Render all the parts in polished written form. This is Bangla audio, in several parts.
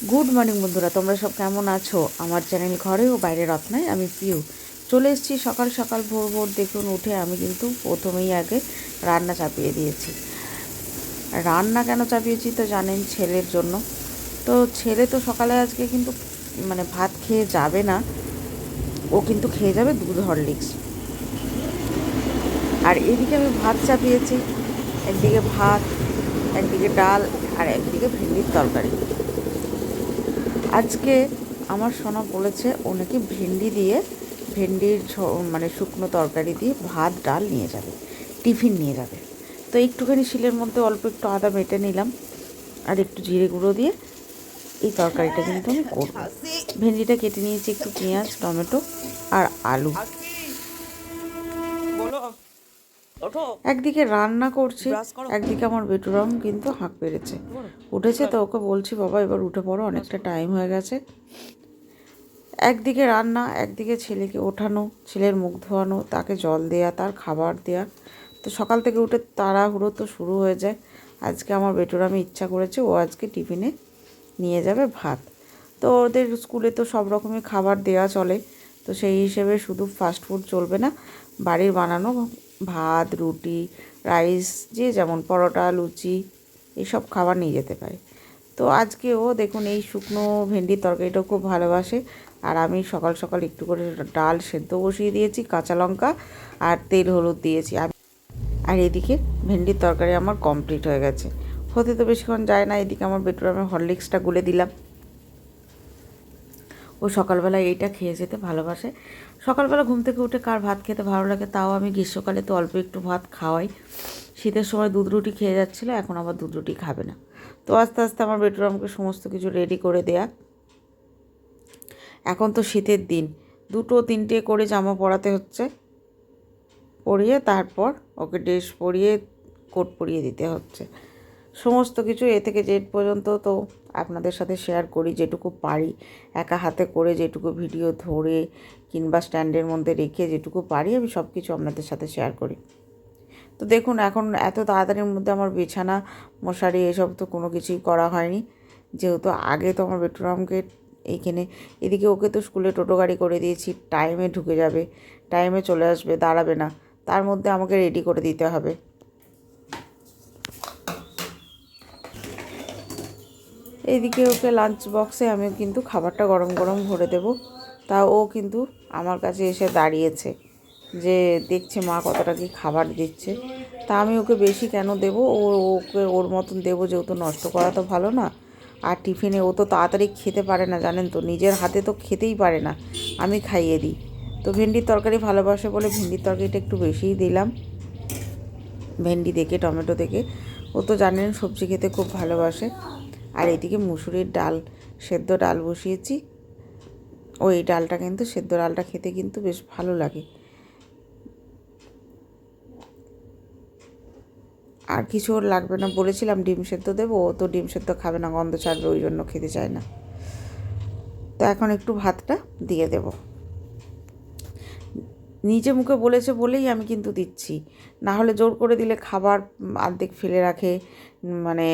গুড মর্নিং বন্ধুরা, তোমরা সব কেমন আছো? আমার চ্যানেল ঘরে ও বাইরে রত্নায় আমি পিউ চলে এসেছি। সকাল সকাল ভোর ভোর দেখুন উঠে আমি কিন্তু প্রথমেই আগে রান্না চাপিয়ে দিয়েছি। রান্না কেন চাপিয়েছি তো জানেন, ছেলের জন্য। তো ছেলে তো সকালে আজকে কিন্তু ভাত খেয়ে যাবে না, ও কিন্তু খেয়ে যাবে দুধ হরলিক্স। আর এদিকে আমি ভাত চাপিয়েছি, একদিকে ভাত, একদিকে ডাল, আর একদিকে ভেন্ডির তরকারি। আজকে আমার সোনা বলেছে ও নাকি ভেন্ডির শুকনো তরকারি দিয়ে ভাত ডাল নিয়ে যাবে, টিফিন নিয়ে যাবে। তো একটুখানি শিলের মধ্যে অল্প একটু আদা বেটে নিলাম, আর একটু জিরে গুঁড়ো দিয়ে এই তরকারিটা কিন্তু আমি করব। ভেন্ডিটা কেটে নিয়েছি, একটু পেঁয়াজ, টমেটো আর আলু। একদিকে রান্না করছি, একদিকে আমার বেটুরাম কিন্তু হাঁক পেরেছে, উঠেছে। তো ওকে বলছি, বাবা এবার উঠে পড়ো, অনেকটা টাইম হয়ে গেছে। একদিকে রান্না, একদিকে ছেলেকে ওঠানো, ছেলের মুখ ধোয়ানো, তাকে জল দেয়া, তার খাবার দেয়া। তো সকাল থেকে উঠে তাড়াহুড়ো তো শুরু হয়ে যায়। আজকে আমার বেটুরামি ইচ্ছা করেছে ও আজকে টিফিনে নিয়ে যাবে ভাত। তো ওদের স্কুলে তো সব রকমই খাবার দেয়া চলে, তো সেই হিসেবে শুধু ফাস্টফুড চলবে না, বাড়ির বানানো ভাত, রুটি, রাইস, যে যেমন পরোটা, লুচি, এইসব খাবার নিয়ে যেতে পারে। তো আজকেও দেখুন এই শুকনো ভেন্ডির তরকারিটাও খুব ভালোবাসে। আর আমি সকাল সকাল একটু করে ডাল সেদ্ধ বসিয়ে দিয়েছি, কাঁচা লঙ্কা আর তেল হলুদ দিয়েছি। আর এদিকে ভেন্ডির তরকারি আমার কমপ্লিট হয়ে গেছে, হতে তো বেশিক্ষণ যায় না। এদিকে আমার বেটুরামের হরলিক্সটা গুলে দিলাম, ও সকালবেলা এইটা খেয়ে যেতে ভালোবাসে। সকালবেলা ঘুম থেকে উঠে কার ভাত খেতে ভালো লাগে? তাও আমি গ্রীষ্মকালে তো অল্প একটু ভাত খাওয়াই। শীতের সময় দুধ রুটি খেয়ে যাচ্ছিলো, এখন আবার দুধ রুটি খাবে না। তো আস্তে আস্তে আমার বেটুরামকে সমস্ত কিছু রেডি করে দেয়া। এখন তো শীতের দিন, 2-3টে করে জামা পরাতে হচ্ছে, পরিয়ে তারপর ওকে ড্রেস পরিয়ে কোট পরিয়ে দিতে হচ্ছে। সমস্ত কিছু এ থেকে জেড পর্যন্ত তো আপনাদের সাথে শেয়ার করি, যেটুকু পারি একা হাতে করে, যেটুকু ভিডিও ধরে কিংবা স্ট্যান্ডের মধ্যে রেখে যেটুকু পারি আমি সব কিছু আপনাদের সাথে শেয়ার করি। তো দেখুন এখন এত তাড়াতাড়ির মধ্যে আমার বিছানা, মশারি এসব তো কোনো কিছুই করা হয়নি, যেহেতু আগে তো আমার বেডরুমকে এইখানে, এদিকে ওকে তো স্কুলে টোটো গাড়ি করে দিয়েছি, টাইমে ঢুকে যাবে, টাইমে চলে আসবে, দাঁড়াবে না, তার মধ্যে আমাকে রেডি করে দিতে হবে। এইদিকে ওকে লাঞ্চ বক্সে আমি কিন্তু খাবারটা গরম গরম ভরে দেব। তা ও কিন্তু আমার কাছে এসে দাঁড়িয়েছে, যে দেখছে মা কতটা কি খাবার দিচ্ছে। তা আমি ওকে বেশি কেন দেবো, ওকে ওর মতন দেবো, যেহেতু নষ্ট করা তো ভালো না। আর টিফিনে ও তো তাড়াতাড়ি খেতে পারে না, জানেন তো, নিজের হাতে তো খেতেই পারে না, আমি খাইয়ে দিই। তো ভেন্ডির তরকারি ভালোবাসে বলে ভেন্ডির তরকারিটা একটু বেশিই দিলাম, ভেন্ডি দেখে, টমেটো দেখে। ও তো জানেন সবজি খেতে খুব ভালোবাসে। আর এদিকে মুসুরির ডাল, সেদ্ধ ডাল বসিয়েছি। ওই ডালটা কিন্তু, সেদ্ধ ডালটা খেতে কিন্তু বেশ ভালো লাগে। আর কিছু ওর লাগবে না, বলেছিলাম ডিম সেদ্ধ দেবো, ও তো ডিম সেদ্ধ খাবে না, গন্ধ ছাড়বে, ওই জন্য খেতে চায় না। তো এখন একটু ভাতটা দিয়ে দেব। নিজে মুখে বলেছে বলেই আমি কিন্তু দিচ্ছি, না হলে জোর করে দিলে খাবার অর্ধেক ফেলে রাখে, মানে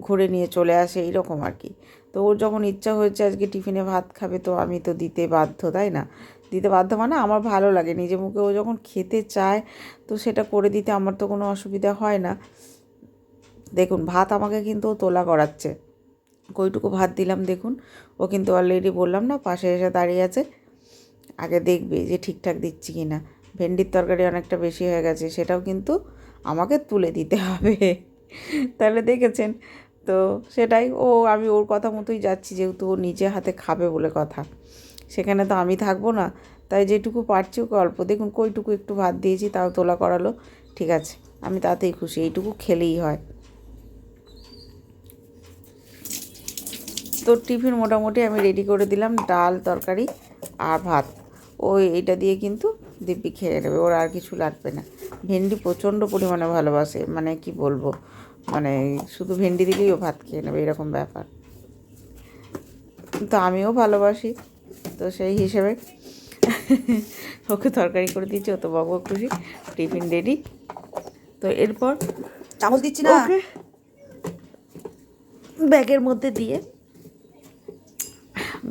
ঘুরে নিয়ে চলে আসে, এইরকম আর কি। তো ওর যখন ইচ্ছা হয়েছে আজকে টিফিনে ভাত খাবে, তো আমি তো দিতে বাধ্য, তাই না? দিতে বাধ্য মানে আমার ভালো লাগে, নিজে মুখে ও যখন খেতে চায় তো সেটা করে দিতে আমার তো কোনো অসুবিধা হয় না। দেখুন ভাত আমাকে কিন্তু তোলা করাচ্ছে, কইটুকু ভাত দিলাম দেখুন। ও কিন্তু অলরেডি বললাম না, পাশে এসে দাঁড়িয়ে আছে, আগে দেখবে যে ঠিকঠাক দিচ্ছি কি না। ভেন্ডির তরকারি অনেকটা বেশি হয়ে গেছে, সেটাও কিন্তু আমাকে তুলে দিতে হবে। তাহলে দেখেছেন তো, সেটাই। আমি ওর কথা মতোই যাচ্ছি, যেহেতু ও নিজে হাতে খাবে বলে কথা, সেখানে তো আমি থাকবো না। তাই যেটুকু পারছি ওকে অল্প, দেখুন কইটুকু একটু ভাত দিয়েছি, তাও তোলা করালো, ঠিক আছে, আমি তাতেই খুশি, এইটুকু খেলেই হয়। তো টিফিন মোটামুটি আমি রেডি করে দিলাম, ডাল, তরকারি আর ভাত। এইটা দিয়ে কিন্তু দিব্যি খেয়ে নেবে, ওর আর কিছু লাগবে না। ভেন্ডি প্রচণ্ড পরিমাণে ভালোবাসে, মানে কি বলবো, মানে শুধু ভেন্ডি দিলেই ও ভাত খেয়ে নেবে, এরকম ব্যাপার। তো আমিও ভালোবাসি, তো সেই হিসেবে ওকে তরকারি করে দিয়েছি, ও তো বাবু খুশি, টিফিন রেডি। তো এরপর চামচ দিচ্ছি না, ওকে ব্যাগের মধ্যে দিয়ে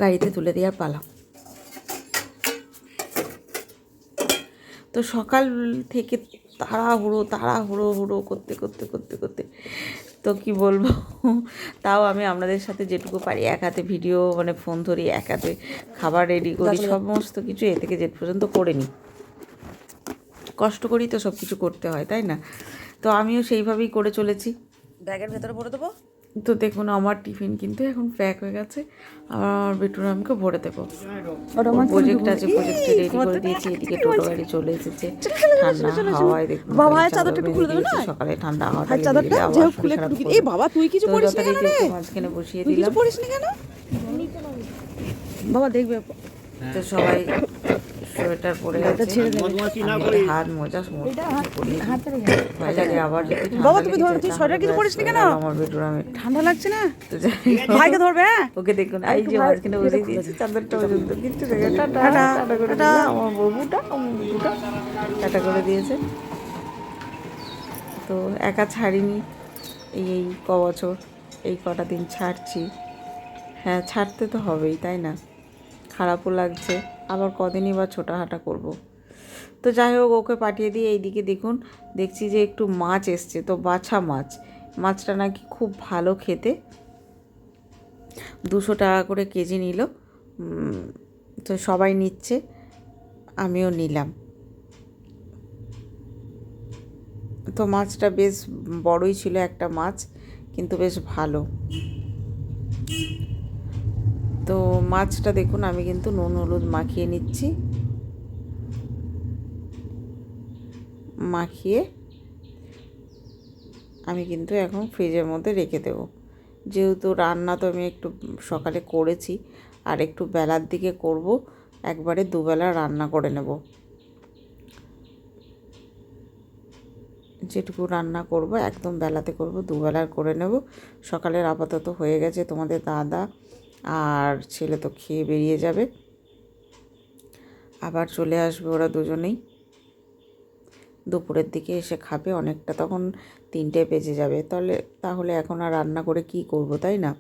গাড়িতে তুলে দেওয়ার পালা। তো সকাল থেকে তাড়াহুড়ো করতে তো কি বলবো, তাও আমি আপনাদের সাথে যেটুকু পারি এক হাতে ভিডিও মানে ফোন ধরি, এক হাতে খাবার রেডি করি, সমস্ত কিছু এ থেকে জেড পর্যন্ত করে নিই। কষ্ট করি তো সব কিছু করতে হয়, তাই না? তো আমিও সেইভাবেই করে চলেছি। ব্যাগের ভেতরে ভরে দেবো। তো দেখুন আমার টিফিন কিন্তু এখন প্যাক হয়ে গেছে, আমার বেটুর আমাকে ভরে দেবো। প্রজেক্ট আছে, প্রজেক্টে রেডি করে দিয়েছি। এদিকে টোটো গাড়ি চলে এসেছে, ঠান্ডা হাওয়ায় দেখুন সকালে ঠান্ডা হাওয়া মাঝখানে বসিয়ে দিলাম। বাবা দেখবে তো সবাই সোয়েটার পরে আছে, হাত মোজা সমস্ত ভয় লাগে আবার যদি বাবা তুমি ধরো, তুই সোয়েটার কিছু পরিস নি কেন? আমার বেটুর আমি ঠান্ডা লাগছে না? তো যাই ভাইকে ধরবে। হ্যাঁ ওকে দেখুন, এই যে মাঝখানে বসিয়ে দিয়েছি চাদরটা পর্যন্ত কিচ্ছু দেখে টাটা করে দিল আমার বউটা টাটা করে দিয়েছে। তো একা ছাড়িনি, এই ক বছর এই কটা দিন ছাড়ছি। হ্যাঁ ছাড়তে তো হবেই, তাই না? খারাপও লাগছে, আবার কদিনই বা ছোটাহাঁটা করব। তো যাই হোক ওকে পাঠিয়ে দিয়ে এইদিকে দেখুন দেখছি যে একটু মাছ এসছে, তো বাছা মাছটা নাকি খুব ভালো খেতে, 200 টাকা করে কেজি নিল। তো সবাই নিচ্ছে, আমিও নিলাম। তো মাছটা বেশ বড়ই ছিল একটা মাছ, কিন্তু বেশ ভালো। তো মাছটা দেখুন আমি কিন্তু নুন হলুদ মাখিয়ে নিচ্ছি, মাখিয়ে আমি কিন্তু এখন ফ্রিজের মধ্যে রেখে দেব। যেহেতু রান্না তো আমি একটু সকালে করেছি, আর একটু বেলার দিকে করব, একবারে দুবেলা রান্না করে নেব। যেটুকু রান্না করব একদম বেলাতে করব, দুবেলার করে নেব। সকালের আপাতত হয়ে গেছে, তোমাদের দাদা আর ছেলে তো খেয়ে বেরিয়ে যাবে, আবার চলে আসবে ওরা দুজনেই। দুপুরের দিকে এসে খাবে অনেকটা, তখন 3টে বেজে যাবে। তাহলে এখন আর রান্না করে কি করব, তাই না?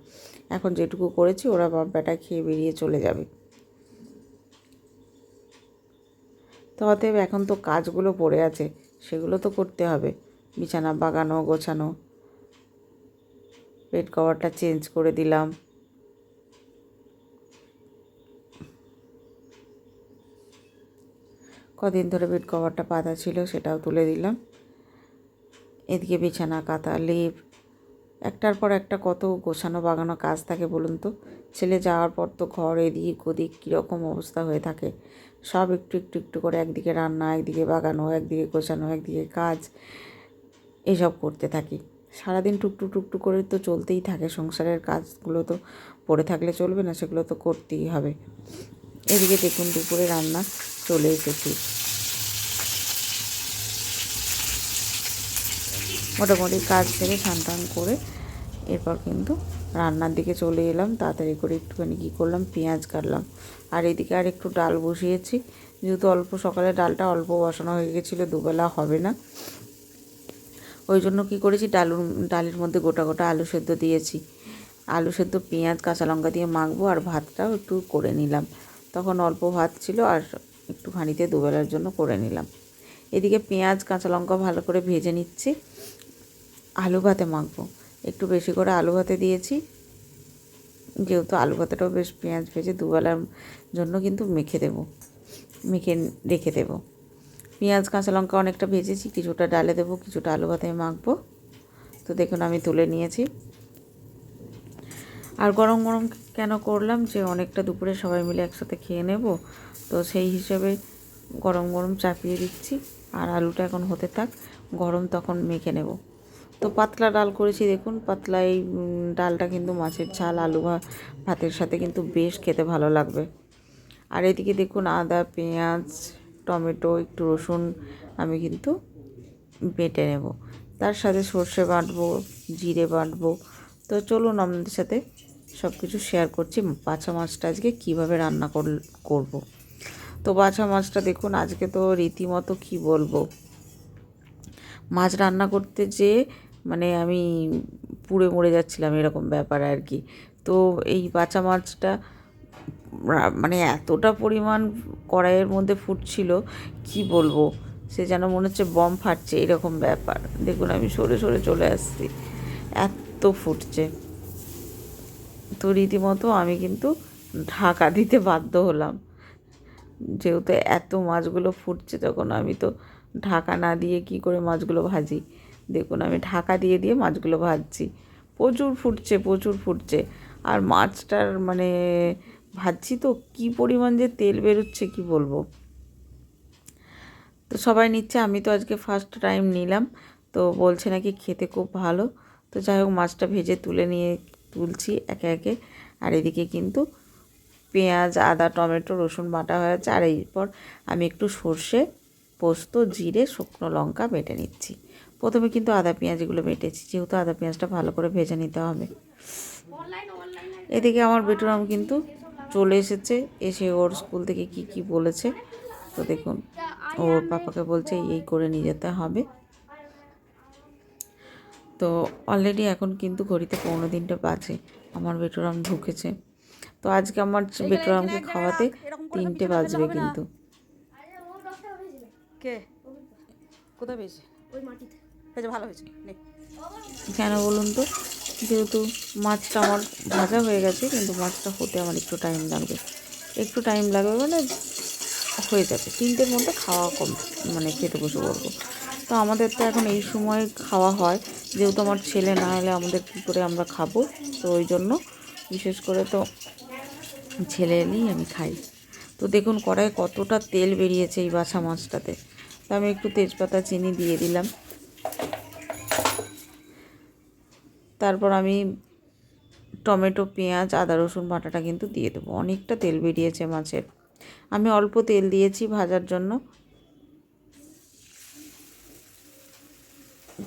এখন যেটুকু করেছি ওরা বাপ বেটা খেয়ে বেরিয়ে চলে যাবে। তো অতএব এখন তো কাজগুলো পড়ে আছে, সেগুলো তো করতে হবে। বিছানা বাগানো, গোছানো, বেড কভারটা চেঞ্জ করে দিলাম। কদিন ধরে বেড কভারটা পাতা ছিল, সেটাও তুলে দিলাম। এদিকে বিছানা কাঁথা লেপ, একটার পর একটা কত গোছানো বাগানো কাজ থাকে বলুন তো। ছেলে যাওয়ার পর তো ঘর এদিক ওদিক কীরকম অবস্থা হয়ে থাকে, সব একটু করে, একদিকে রান্না, একদিকে বাগানো, একদিকে গোছানো, একদিকে কাজ, এসব করতে থাকি। সারাদিন টুকটুক করে তো চলতেই থাকে, সংসারের কাজগুলো তো পড়ে থাকলে চলবে না, সেগুলো তো করতেই হবে। এদিকে দেখুন দুপুরে রান্না চলে এসেছি, মোটামুটি কাজ সেরে স্নান করে এরপর কিন্তু রান্নার দিকে চলে এলাম। তাড়াতাড়ি করে একটুখানি কী করলাম, পেঁয়াজ কাটলাম। আর এদিকে আর একটু ডাল বসিয়েছি, যেহেতু অল্প সকালে ডালটা অল্প বসানো হয়ে গেছিলো, দুবেলা হবে না, ওই জন্য কী করেছি ডালের মধ্যে গোটা আলু সেদ্ধ দিয়েছি। আলু সেদ্ধ পেঁয়াজ কাঁচা লঙ্কা দিয়ে মাখবো, আর ভাতটাও একটু করে নিলাম। তখন অল্প ভাত ছিল, আর একটুখানিতে দুবেলার জন্য করে নিলাম। এদিকে পেঁয়াজ কাঁচা লঙ্কা ভালো করে ভেজে নিচ্ছি, আলু ভাতে মাখবো। একটু বেশি করে আলু ভাতে দিয়েছি, যেহেতু আলু ভাতেটাও বেশ পেঁয়াজ ভেজে দুবেলার জন্য কিন্তু মেখে রেখে দেবো। পেঁয়াজ কাঁচা লঙ্কা অনেকটা ভেজেছি, কিছুটা ডালে দেবো, কিছুটা আলু ভাতে মাখবো। তো দেখুন আমি তুলে নিয়েছি। আর গরম কেন করলাম, যে অনেকটা দুপুরে সবাই মিলে একসাথে খেয়ে নেব, তো সেই হিসেবে গরম চাপিয়ে দিচ্ছি। আর আলুটা এখন হতে থাক, গরম তখন মেখে নেব। তো পাতলা ডাল করেছি, দেখুন পাতলা এই ডালটা কিন্তু মাছের ঝাল আলু ভাতের সাথে কিন্তু বেশ খেতে ভালো লাগবে। আর এদিকে দেখুন আদা, পেঁয়াজ, টমেটো, একটু রসুন আমি কিন্তু বেটে নেব, তার সাথে সর্ষে বাটবো, জিরে বাটবো। তো চলুন আপনাদের সাথে সব কিছু শেয়ার করছি। বাছা মাছটা আজকে কীভাবে রান্না করব। তো বাছা মাছটা দেখুন আজকে তো রীতিমতো কী বলবো, মাছ রান্না করতে যেয়ে মানে আমি পুড়ে মরে যাচ্ছিলাম, এরকম ব্যাপার আর কি। তো এই বাছা মাছটা মানে এতটা পরিমাণ কড়াইয়ের মধ্যে ফুটছিল কি বলবো, সে যেন মনে হচ্ছে বম ফাটছে এরকম ব্যাপার। দেখুন আমি সরে সরে চলে আসছি, এত ফুটছে। তো রীতিমতো আমি কিন্তু ঢাকা দিতে বাধ্য হলাম, যেহেতু এত মাছগুলো ফুটছে তখন আমি তো ঢাকা না দিয়ে কি করে মাছগুলো ভাজি। দেখুন আমি ঢাকা দিয়ে দিয়ে মাছগুলো ভাজছি, প্রচুর ফুটছে প্রচুর ফুটছে। আর মাছটার মানে ভাজছি তো কি পরিমাণ যে তেল বেরোচ্ছে কি বলবো। তো সবাই নিচ্ছে, আমি তো আজকে ফার্স্ট টাইম নিলাম, তো বলছে নাকি খেতে খুব ভালো। তো যাই হোক মাছটা ভেজে তুলছি একে একে। আর এদিকে কিন্তু পেঁয়াজ, আদা, টমেটো, রসুন বাটা হয়ে আছে। আর এরপর আমি একটু সর্ষে, পোস্ত, জিরে, শুকনো লঙ্কা বেটে নিচ্ছি। প্রথমে কিন্তু আদা পেঁয়াজ এগুলো বেটেছি, যেহেতু আদা পেঁয়াজটা ভালো করে ভেজে নিতে হবে। এদিকে আমার বেটুরাম কিন্তু চলে এসেছে, এসে ওর স্কুল থেকে কি কি বলেছে। তো দেখুন ওর পাপাকে বলছে এই করে নিয়ে যেতে হবে। তো অলরেডি এখন কিন্তু ঘড়িতে 3:45 বাজে, আমার বেটুরাম ঢুকেছে। তো আজকে আমার বেটুরামকে খাওয়াতে 3টে বাজবে কিন্তু। কে কোথায় পেয়েছে? ওই মাটিতে পেয়েছে, ভালো হয়েছে। কেন বলুন তো, যেহেতু মাছটা আমার ভাজা হয়ে গেছে, কিন্তু মাছটা হতে আমার একটু টাইম লাগবে, মানে হয়ে যাবে 3টের মধ্যে খাওয়া কম, মানে খেতে বসে পড়বো। তো আমাদের তো এখন এই সময় খাওয়া হয়, যেহেতু আমার ছেলে না হলে আমাদের কী করে আমরা খাবো। তো ওই জন্য বিশেষ করে তো ছেলে এলেই আমি খাই। তো দেখুন কড়াইয়ে কতটা তেল বেরিয়েছে এই বাছা মাছটাতে। তো আমি একটু তেজপাতা, চিনি দিয়ে দিলাম। তারপর আমি টমেটো, পেঁয়াজ, আদা, রসুন বাটাটা কিন্তু দিয়ে দেবো। অনেকটা তেল বেরিয়েছে মাছের, আমি অল্প তেল দিয়েছি ভাজার জন্য।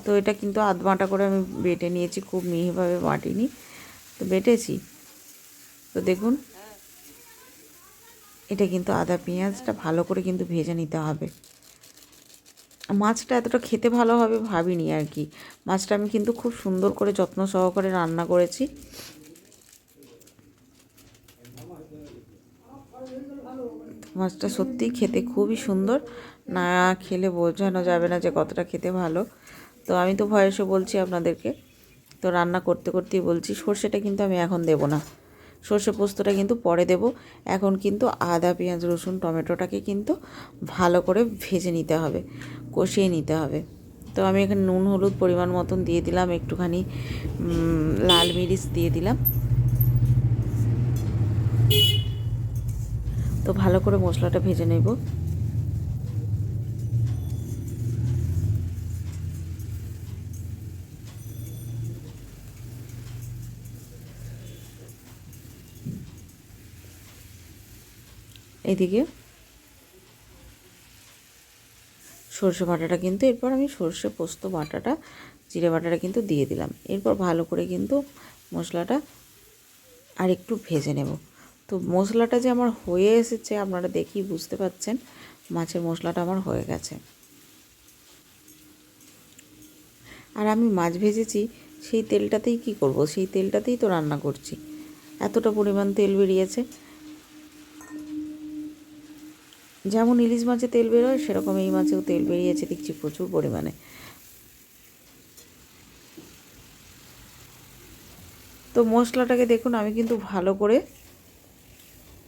তো এটা কিন্তু আধ বাটা করে আমি বেটে নিয়েছি, খুব মিহিভাবে বাটিনি, তো বেটেছি। তো দেখুন এটা কিন্তু আদা পেঁয়াজটা ভালো করে কিন্তু ভেজে নিতে হবে। মাছটা এতটা খেতে ভালো হবে ভাবিনি আর কি। মাছটা আমি কিন্তু খুব সুন্দর করে যত্ন সহকারে রান্না করেছি। মাছটা সত্যিই খেতে খুবই সুন্দর, না খেলে বোঝানো যাবে না যে কতটা খেতে ভালো। তো আমি তো ভয়েসে বলছি আপনাদেরকে, তো রান্না করতে করতেই বলছি। সর্ষেটা কিন্তু আমি এখন দেব না, সর্ষে পোস্তটা কিন্তু পরে দেব। এখন কিন্তু আদা পেঁয়াজ রসুন টমেটোটাকে কিন্তু ভালো করে ভেজে নিতে হবে, কষিয়ে নিতে হবে। তো আমি এখানে নুন হলুদ পরিমাণ মতন দিয়ে দিলাম, একটুখানি লাল মিরিচ দিয়ে দিলাম। তো ভালো করে মশলাটা ভেজে নেব। এদিকে সর্ষে বাটাটা কিন্তু এরপর আমি সর্ষে পোস্ত বাটাটা, জিরে বাটাটা কিন্তু দিয়ে দিলাম। এরপর ভালো করে কিন্তু মশলাটা আর একটু ভেজে নেব। তো মশলাটা যে আমার হয়ে এসেছে আপনারা দেখেই বুঝতে পারছেন, মাছের মশলাটা আমার হয়ে গেছে। আর আমি মাছ ভেজেছি সেই তেলটাতেই কি করব, সেই তেলটাতেই তো রান্না করছি, এতটা পরিমাণ তেল বেরিয়েছে। যেমন ইলিশ মাছে তেল বেরোয় সেরকম এই মাছেও তেল বেরিয়েছে দেখছি প্রচুর পরিমাণে। তো মশলাটাকে দেখুন আমি কিন্তু ভালো করে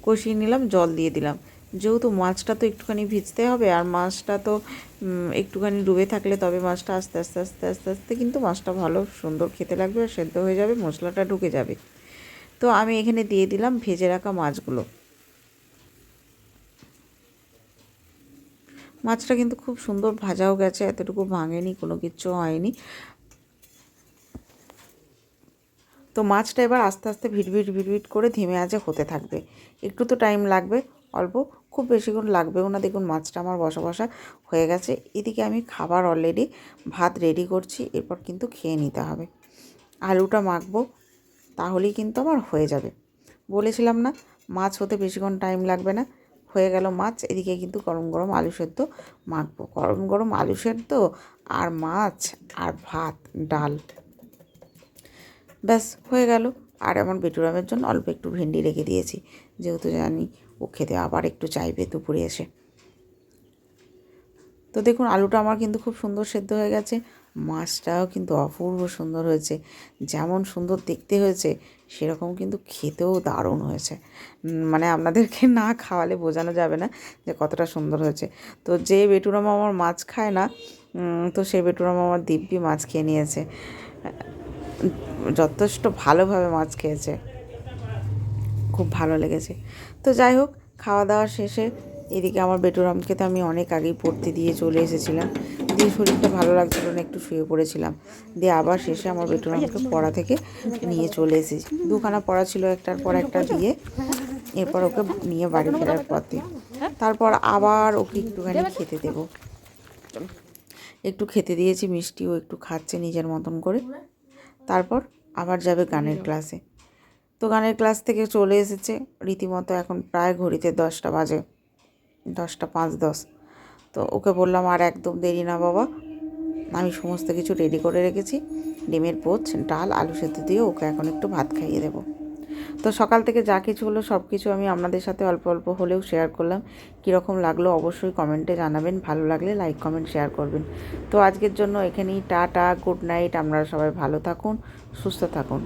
কষিয়ে নিলাম, জল দিয়ে দিলাম। যেহেতু মাছটা তো একটুখানি ভিজতে হবে, আর মাছটা তো একটুখানি ডুবে থাকলে তবে মাছটা আস্তে আস্তে আস্তে আস্তে আস্তে কিন্তু মাছটা ভালো সুন্দর খেতে লাগবে, আর সেদ্ধ হয়ে যাবে, মশলাটা ঢুকে যাবে। তো আমি এখানে দিয়ে দিলাম ভেজে রাখা মাছগুলো। মাছটা কিন্তু খুব সুন্দর ভাজাও গেছে, এতটুকু ভাঙেনি, কোনো কিচ্ছু হয়নি। তো মাছটা এবার আস্তে আস্তে ভিট করে ধিমে আঁচে হতে থাকবে। একটু তো টাইম লাগবে, অল্প, খুব বেশিক্ষণ লাগবেও না। দেখুন মাছটা আমার বসা বসা হয়ে গেছে। এদিকে আমি খাবার অলরেডি ভাত রেডি করছি, এরপর কিন্তু খেয়ে নিতে হবে। আলুটা মাখবো, তাহলেই কিন্তু আমার হয়ে যাবে। বলেছিলাম না মাছ হতে বেশিক্ষণ টাইম লাগবে না। হয়ে গেল মাছ, এদিকে কিন্তু গরম গরম আলু সেদ্ধ মাখবো। গরম গরম আলু সেদ্ধ আর মাছ আর ভাত ডাল, ব্যাস হয়ে গেল। আর আমার বেটুরামের জন্য অল্প একটু ভেন্ডি রেখে দিয়েছি, যেহেতু জানি ও খেতে আবার একটু চাইবে দুপুরে এসে। তো দেখুন আলুটা আমার কিন্তু খুব সুন্দর সেদ্ধ হয়ে গেছে, মাছটাও কিন্তু অপূর্ব সুন্দর হয়েছে। যেমন সুন্দর দেখতে হয়েছে সেরকম কিন্তু খেতেও দারুণ হয়েছে। মানে আপনাদেরকে না খাওয়ালে বোঝানো যাবে না যে কতটা সুন্দর হয়েছে। তো যে বেটুরাম আমার মাছ খায় না, তো সেই বেটুরাম আমার দিব্যি মাছ খেয়ে নিয়েছে, যথেষ্ট ভালোভাবে মাছ খেয়েছে, খুব ভালো লেগেছে। তো যাই হোক, খাওয়া দাওয়া শেষে এদিকে আমার বেটুরামকে তো আমি অনেক আগেই পড়তে দিয়ে চলে এসেছিলাম, দিয়ে শরীরটা ভালো লাগছিল না, একটু শুয়ে পড়েছিলাম। দিয়ে আবার শেষে আমার বেটুরামকে পড়া থেকে নিয়ে চলে এসেছি, দুখানা পড়া ছিল একটার পর একটা দিয়ে, এরপর ওকে নিয়ে বাড়ি ফেরার পথে তারপর আবার ওকে একটুখানি খেতে দেবো। একটু খেতে দিয়েছি, মিষ্টিও একটু খাচ্ছে নিজের মতন করে। তারপর আবার যাবে গানের ক্লাসে। তো গানের ক্লাস থেকে চলে এসেছে রীতিমতো, এখন প্রায় ঘড়িতে 10টা বাজে, 10টা 5-10। তো ওকে বললাম আর একদম দেরি না বাবা, আমি সমস্ত কিছু রেডি করে রেখেছি, ডিমের পোচ, ডাল, আলু সেদ্ধ দিয়ে ওকে এখন একটু ভাত খাইয়ে দেবো। তো সকাল থেকে যা কিছু হলো সব কিছু আমি আপনাদের সাথে অল্প অল্প হলেও শেয়ার করলাম। কীরকম লাগলো অবশ্যই কমেন্টে জানাবেন, ভালো লাগলে লাইক কমেন্ট শেয়ার করবেন। তো আজকের জন্য এখানেই টাটা, গুড নাইট, আপনারা সবাই ভালো থাকুন, সুস্থ থাকুন।